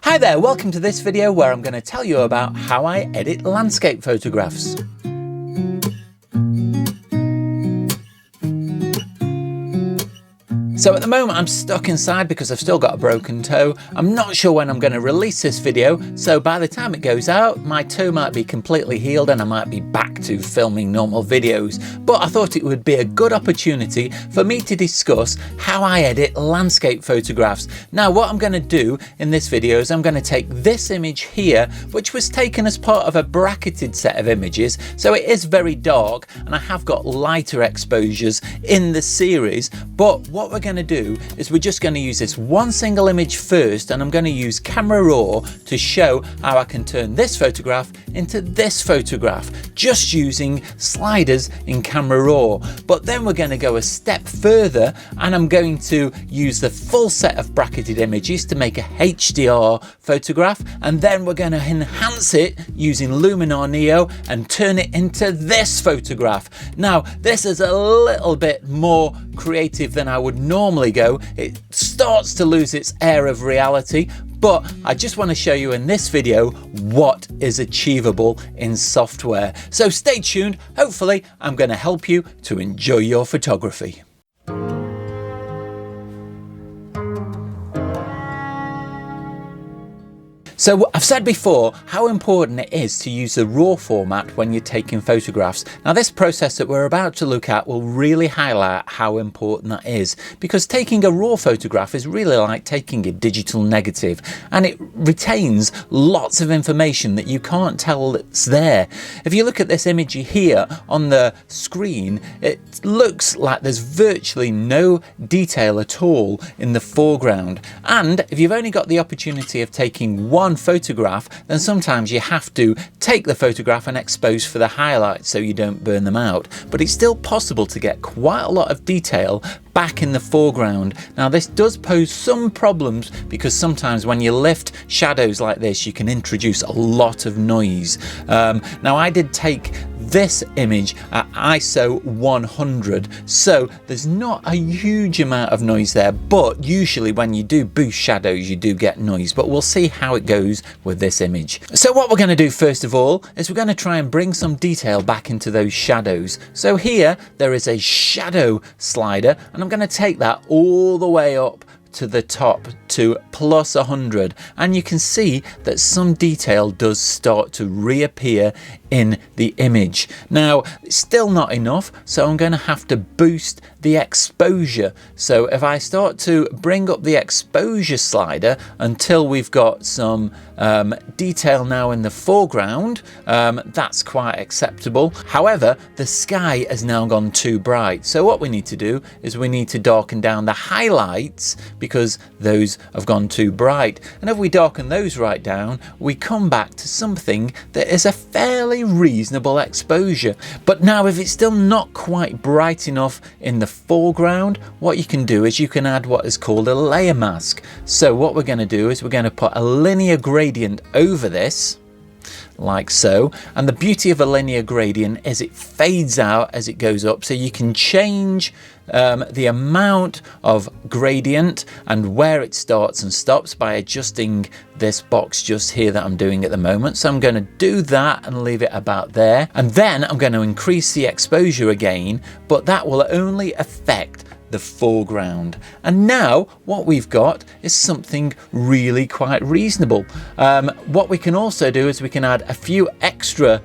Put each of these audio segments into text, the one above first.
Hi there, welcome to this video where I'm going to tell you about how I edit landscape photographs. So at the moment I'm stuck inside because I've still got a broken toe. I'm not sure when I'm going to release this video, so by the time it goes out my toe might be completely healed and I might be back to filming normal videos. But I thought it would be a good opportunity for me to discuss how I edit landscape photographs. Now what I'm going to do in this video is I'm going to take this image here, which was taken as part of a bracketed set of images, so it is very dark and I have got lighter exposures in the series. But what we're going to do is we're just going to use this one single image first, and I'm going to use Camera Raw to show how I can turn this photograph into this photograph just using sliders in Camera Raw. But then we're going to go a step further and I'm going to use the full set of bracketed images to make a HDR photograph, and then we're going to enhance it using Luminar Neo and turn it into this photograph. Now this is a little bit more creative than I would normally go. It starts to lose its air of reality, but I just want to show you in this video what is achievable in software. So stay tuned, hopefully I'm going to help you to enjoy your photography. So I've said before how important it is to use the RAW format when you're taking photographs. Now this process that we're about to look at will really highlight how important that is, because taking a RAW photograph is really like taking a digital negative, and it retains lots of information that you can't tell that's there. If you look at this image here on the screen, it looks like there's virtually no detail at all in the foreground, and if you've only got the opportunity of taking one photograph, then sometimes you have to take the photograph and expose for the highlights so you don't burn them out. But it's still possible to get quite a lot of detail back in the foreground. Now this does pose some problems because sometimes when you lift shadows like this you can introduce a lot of noise. Now I did take this image at ISO 100, so there's not a huge amount of noise there, but usually when you do boost shadows you do get noise, but we'll see how it goes with this image. So what we're going to do first of all is we're going to try and bring some detail back into those shadows. So here there is a shadow slider and I'm going to take that all the way up to the top to plus 100, and you can see that some detail does start to reappear in the image. Now it's still not enough, so I'm going to have to boost the exposure. So if I start to bring up the exposure slider until we've got some detail now in the foreground, that's quite acceptable. However, the sky has now gone too bright, so what we need to do is we need to darken down the highlights because those have gone too bright, and if we darken those right down we come back to something that is a fairly reasonable exposure. But now if it's still not quite bright enough in the foreground, what you can do is you can add what is called a layer mask. So what we're going to do is we're going to put a linear gradient over this like so, and the beauty of a linear gradient is it fades out as it goes up, so you can change the amount of gradient and where it starts and stops by adjusting this box just here that I'm doing at the moment. So I'm going to do that and leave it about there, and then I'm going to increase the exposure again, but that will only affect the foreground. And now what we've got is something really quite reasonable. What we can also do is we can add a few extra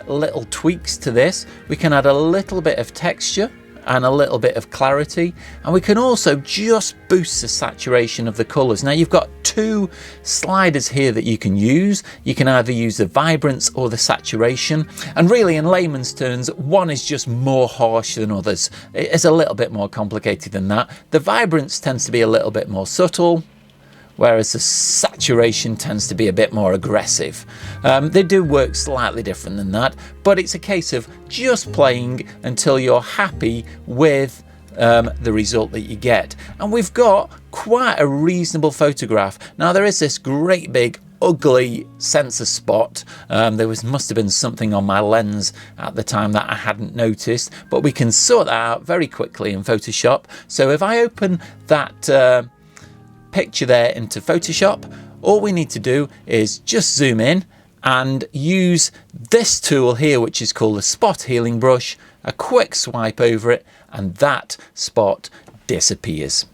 little tweaks to this. We can add a little bit of texture and a little bit of clarity, and we can also just boost the saturation of the colors. Now you've got two sliders here that you can use. You can either use the vibrance or the saturation, and really in layman's terms one is just more harsh than others. It's a little bit more complicated than that. The vibrance tends to be a little bit more subtle, whereas the saturation tends to be a bit more aggressive. They do work slightly different than that, but it's a case of just playing until you're happy with the result that you get. And we've got quite a reasonable photograph. Now there is this great big ugly sensor spot. Must have been something on my lens at the time that I hadn't noticed, but we can sort that out very quickly in Photoshop. So if I open that picture there into Photoshop, all we need to do is just zoom in and use this tool here, which is called the spot healing brush, a quick swipe over it, and that spot disappears.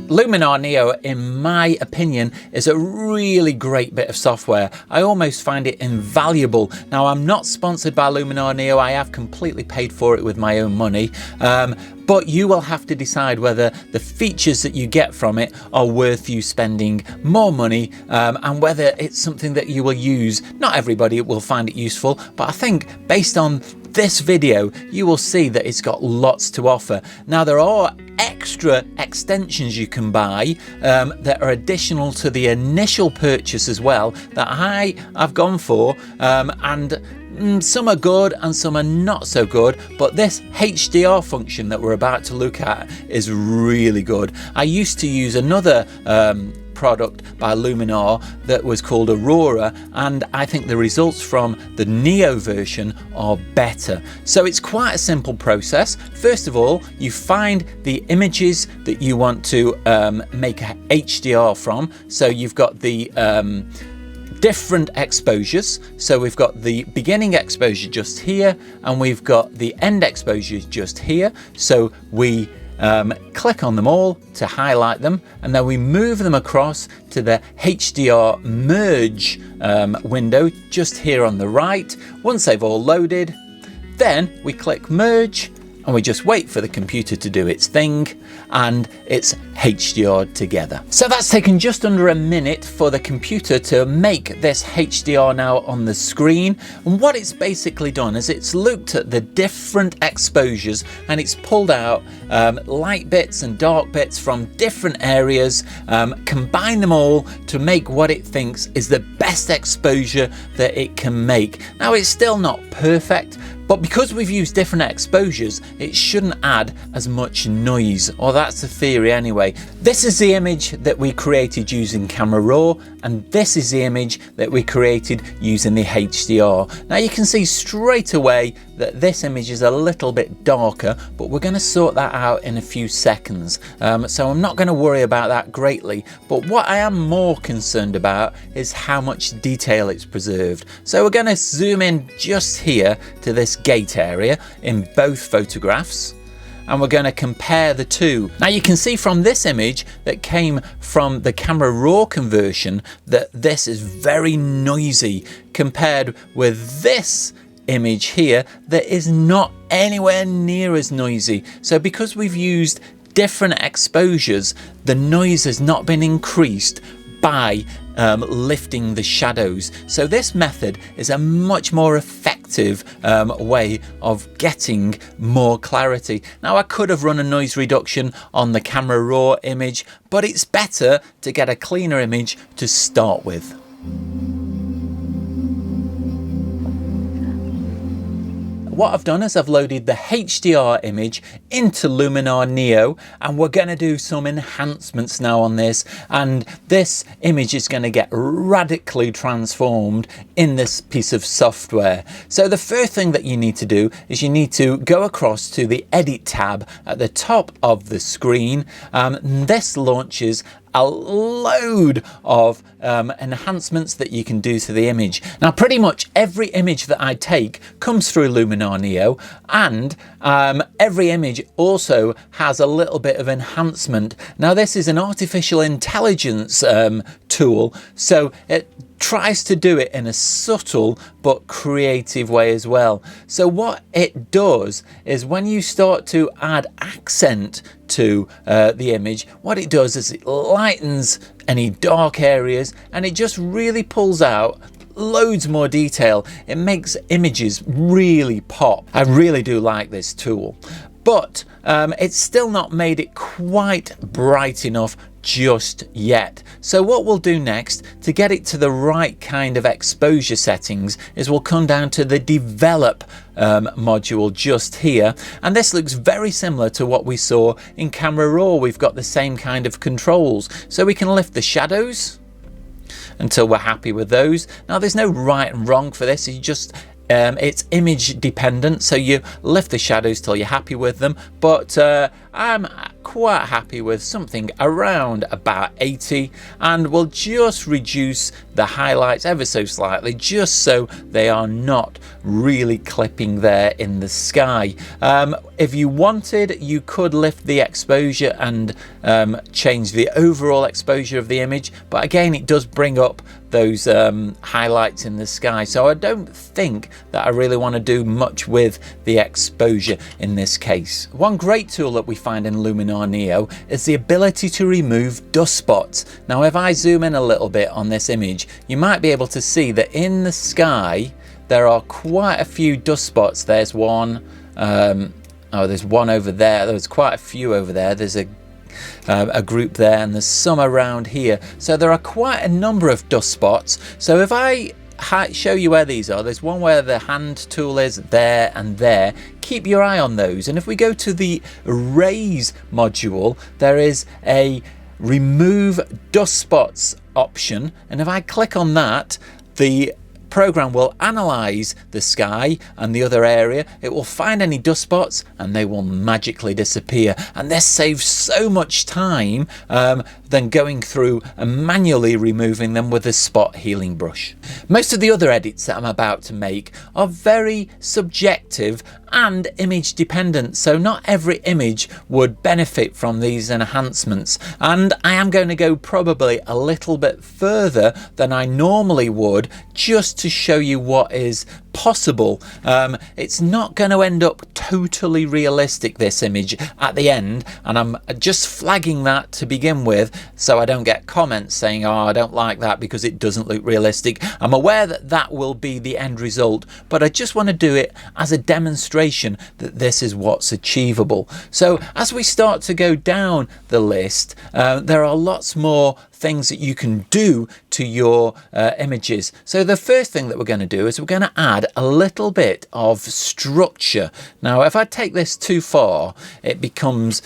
Luminar Neo, in my opinion, is a really great bit of software. I almost find it invaluable. Now, I'm not sponsored by Luminar Neo. I have completely paid for it with my own money. But you will have to decide whether the features that you get from it are worth you spending more money, and whether it's something that you will use. Not everybody will find it useful, but I think based on this video, you will see that it's got lots to offer. Now, there are extra extensions you can buy that are additional to the initial purchase as well, that I've gone for, and some are good and some are not so good, but this HDR function that we're about to look at is really good. I used to use another product by Luminar that was called Aurora, and I think the results from the Neo version are better. So it's quite a simple process. First of all, you find the images that you want to make a HDR from. So you've got the different exposures. So we've got the beginning exposure just here, and we've got the end exposure just here. So we click on them all to highlight them, and then we move them across to the HDR Merge window just here on the right. Once they've all loaded, then we click Merge, and we just wait for the computer to do its thing, and it's HDR'd together. So that's taken just under a minute for the computer to make this HDR now on the screen. And what it's basically done is it's looked at the different exposures, and it's pulled out light bits and dark bits from different areas, combined them all to make what it thinks is the best exposure that it can make. Now, it's still not perfect, but because we've used different exposures, it shouldn't add as much noise, or that's the theory anyway. This is the image that we created using Camera Raw, and this is the image that we created using the HDR. Now, you can see straight away that this image is a little bit darker, but we're going to sort that out in a few seconds. So I'm not going to worry about that greatly, but what I am more concerned about is how much detail it's preserved. So we're going to zoom in just here to this gate area in both photographs, and we're going to compare the two. Now, you can see from this image that came from the Camera Raw conversion that this is very noisy compared with this image here that is not anywhere near as noisy. So because we've used different exposures, the noise has not been increased by lifting the shadows. So this method is a much more effective way of getting more clarity. Now, I could have run a noise reduction on the Camera Raw image, but it's better to get a cleaner image to start with. What I've done is I've loaded the HDR image into Luminar Neo, and we're going to do some enhancements now on this, and this image is going to get radically transformed in this piece of software. So the first thing that you need to do is you need to go across to the Edit tab at the top of the screen. This launches a load of enhancements that you can do to the image. Now, pretty much every image that I take comes through Luminar Neo, and every image also has a little bit of enhancement. Now, this is an artificial intelligence tool, so it tries to do it in a subtle but creative way as well. So what it does is when you start to add accent to the image, what it does is it lightens any dark areas, and it just really pulls out loads more detail. It makes images really pop. I really do like this tool, but it's still not made it quite bright enough just yet. So what we'll do next to get it to the right kind of exposure settings is we'll come down to the develop module just here, and this looks very similar to what we saw in Camera Raw. We've got the same kind of controls, so we can lift the shadows until we're happy with those. Now, there's no right and wrong for this. You just it's image dependent, so you lift the shadows till you're happy with them, but I'm quite happy with something around about 80, and we'll just reduce the highlights ever so slightly, just so they are not really clipping there in the sky. If you wanted, you could lift the exposure and change the overall exposure of the image, but again, it does bring up those highlights in the sky, so I don't think that I really want to do much with the exposure in this case. One great tool that we find in Luminar Neo is the ability to remove dust spots. Now if I zoom in a little bit on this image, you might be able to see that in the sky there are quite a few dust spots. There's one, there's one over there, there's quite a few over there, there's a group there, and there's some around here, so there are quite a number of dust spots. So if I show you where these are, there's one where the hand tool is there and there. Keep your eye on those, and if we go to the raise module, there is a remove dust spots option, and if I click on that, the program will analyze the sky and the other area. It will find any dust spots and they will magically disappear, and this saves so much time than going through and manually removing them with a spot healing brush. Most of the other edits that I'm about to make are very subjective and image dependent, so not every image would benefit from these enhancements, and I am going to go probably a little bit further than I normally would just to show you what is possible. It's not going to end up totally realistic, this image, at the end, and I'm just flagging that to begin with so I don't get comments saying, oh, I don't like that because it doesn't look realistic. I'm aware that that will be the end result, but I just want to do it as a demonstration that this is what's achievable. So as we start to go down the list, there are lots more things that you can do to your images. So the first thing that we're going to do is we're going to add a little bit of structure. Now if I take this too far, it becomes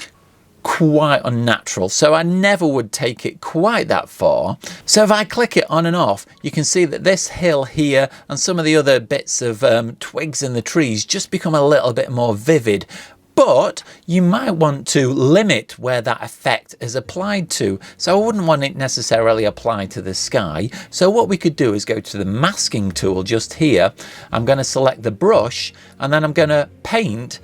quite unnatural, so I never would take it quite that far. So if I click it on and off, you can see that this hill here and some of the other bits of twigs in the trees just become a little bit more vivid. But you might want to limit where that effect is applied to. So I wouldn't want it necessarily applied to the sky. So what we could do is go to the masking tool just here. I'm going to select the brush, and then I'm going to paint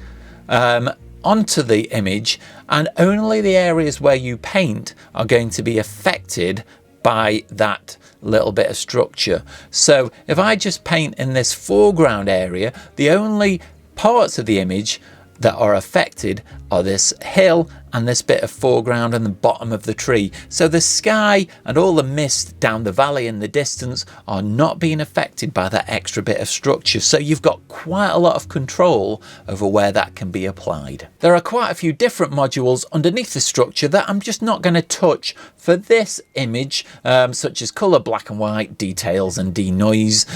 onto the image, and only the areas where you paint are going to be affected by that little bit of structure. So if I just paint in this foreground area, the only parts of the image that are affected are this hill and this bit of foreground and the bottom of the tree. So the sky and all the mist down the valley in the distance are not being affected by that extra bit of structure. So you've got quite a lot of control over where that can be applied. There are quite a few different modules underneath the structure that I'm just not going to touch for this image, such as color, black and white, details and denoise.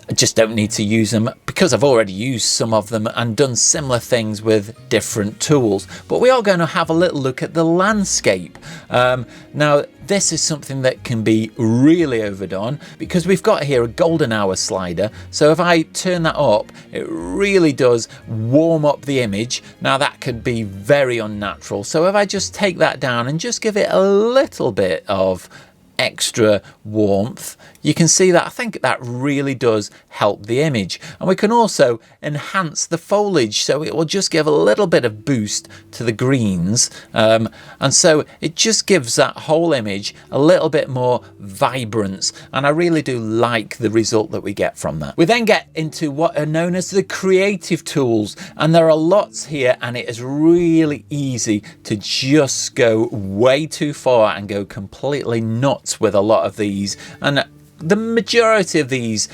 I just don't need to use them because I've already used some of them and done similar things with different tools. But we are going to have a little look at the landscape. Now this is something that can be really overdone because we've got here a golden hour slider. So if I turn that up, it really does warm up the image. Now that could be very unnatural. So if I just take that down and just give it a little bit of extra warmth, you can see that I think that really does help the image. And we can also enhance the foliage, so it will just give a little bit of boost to the greens, and so it just gives that whole image a little bit more vibrance, and I really do like the result that we get from that. We then get into what are known as the creative tools, and there are lots here, and it is really easy to just go way too far and go completely nuts with a lot of these. And the majority of these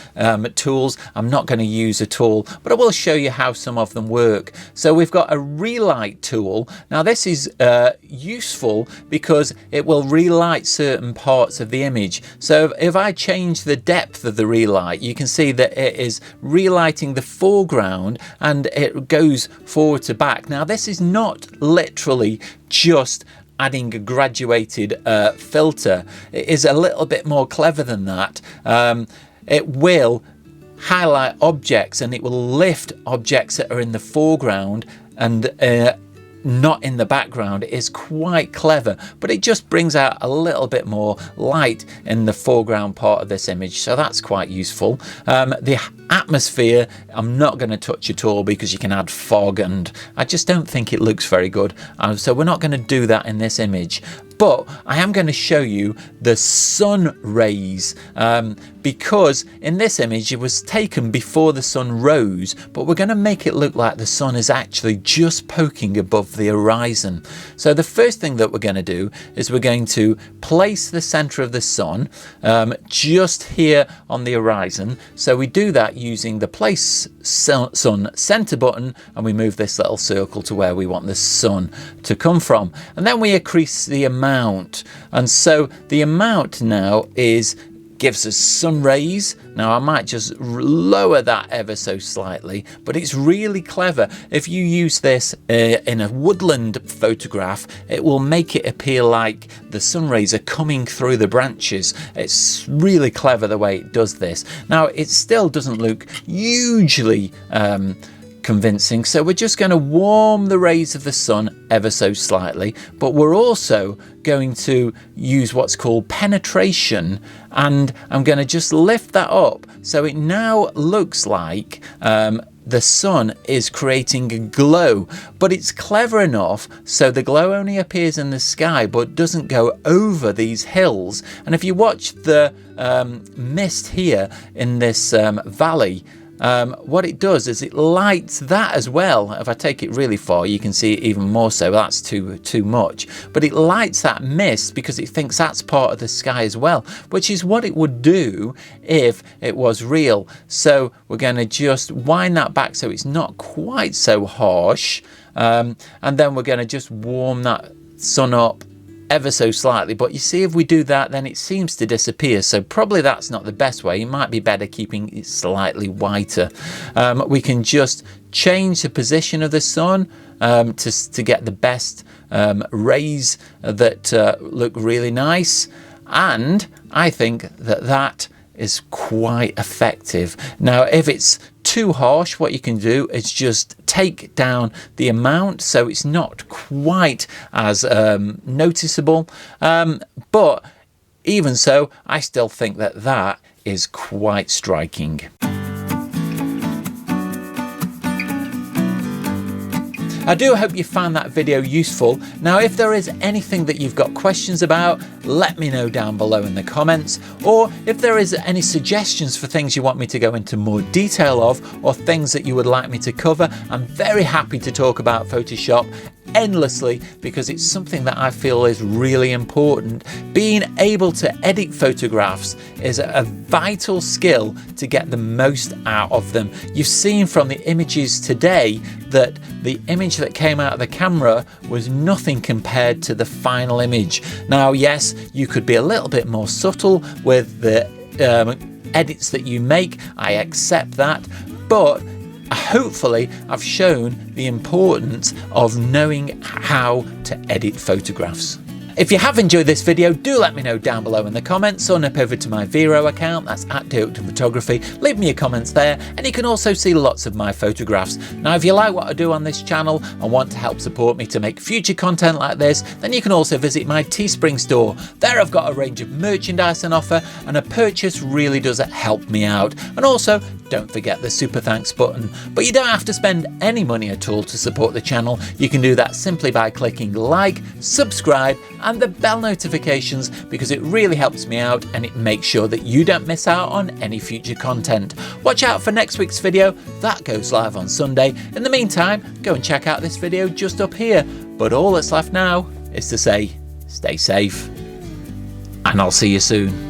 tools I'm not going to use at all, but I will show you how some of them work. So we've got a relight tool. Now this is useful because it will relight certain parts of the image. So if I change the depth of the relight, you can see that it is relighting the foreground and it goes forward to back. Now this is not literally just adding a graduated filter. It is a little bit more clever than that. It will highlight objects and it will lift objects that are in the foreground and not in the background is quite clever, but it just brings out a little bit more light in the foreground part of this image, so that's quite useful. The atmosphere I'm not going to touch at all because you can add fog and I just don't think it looks very good, so we're not going to do that in this image. But I am going to show you the sun rays because in this image it was taken before the sun rose, but we're going to make it look like the sun is actually just poking above the horizon. So the first thing that we're going to do is we're going to place the center of the sun just here on the horizon. So we do that using the place sun center button, and we move this little circle to where we want the sun to come from, and then we increase the amount, and so the amount now gives us sun rays. Now I might just lower that ever so slightly, but it's really clever. If you use this in a woodland photograph, it will make it appear like the sun rays are coming through the branches. It's really clever the way it does this. Now it still doesn't look hugely convincing, so we're just going to warm the rays of the sun ever so slightly, but we're also going to use what's called penetration, and I'm going to just lift that up so it now looks like the sun is creating a glow, but it's clever enough so the glow only appears in the sky but doesn't go over these hills. And if you watch the mist here in this valley, what it does is it lights that as well. If I take it really far, you can see it even more so. That's too much, but it lights that mist because it thinks that's part of the sky as well, which is what it would do if it was real. So we're going to just wind that back so it's not quite so harsh, and then we're going to just warm that sun up ever so slightly. But you see, if we do that, then it seems to disappear, so probably that's not the best way. It might be better keeping it slightly whiter. We can just change the position of the sun to get the best rays that look really nice, and I think that is quite effective. Now if it's too harsh, what you can do is just take down the amount so it's not quite as noticeable, but even so I still think that is quite striking. I do hope you found that video useful. Now if there is anything that you've got questions about, let me know down below in the comments, or if there is any suggestions for things you want me to go into more detail of, or things that you would like me to cover. I'm very happy to talk about Photoshop endlessly because it's something that I feel is really important. Being able to edit photographs is a vital skill to get the most out of them. You've seen from the images today that the image that came out of the camera was nothing compared to the final image. Now yes, you could be a little bit more subtle with the edits that you make, I accept that, but hopefully I've shown the importance of knowing how to edit photographs. If you have enjoyed this video, do let me know down below in the comments, or nip over to my Vero account, that's at Oakden Photography. Leave me your comments there, and you can also see lots of my photographs. Now if you like what I do on this channel and want to help support me to make future content like this, then you can also visit my Teespring store. There I've got a range of merchandise on offer, and a purchase really does help me out. And also, don't forget the super thanks button. But you don't have to spend any money at all to support the channel. You can do that simply by clicking like, subscribe, and the bell notifications, because it really helps me out and it makes sure that you don't miss out on any future content. Watch out for next week's video, that goes live on Sunday. In the meantime, go and check out this video just up here. But all that's left now is to say, stay safe, and I'll see you soon.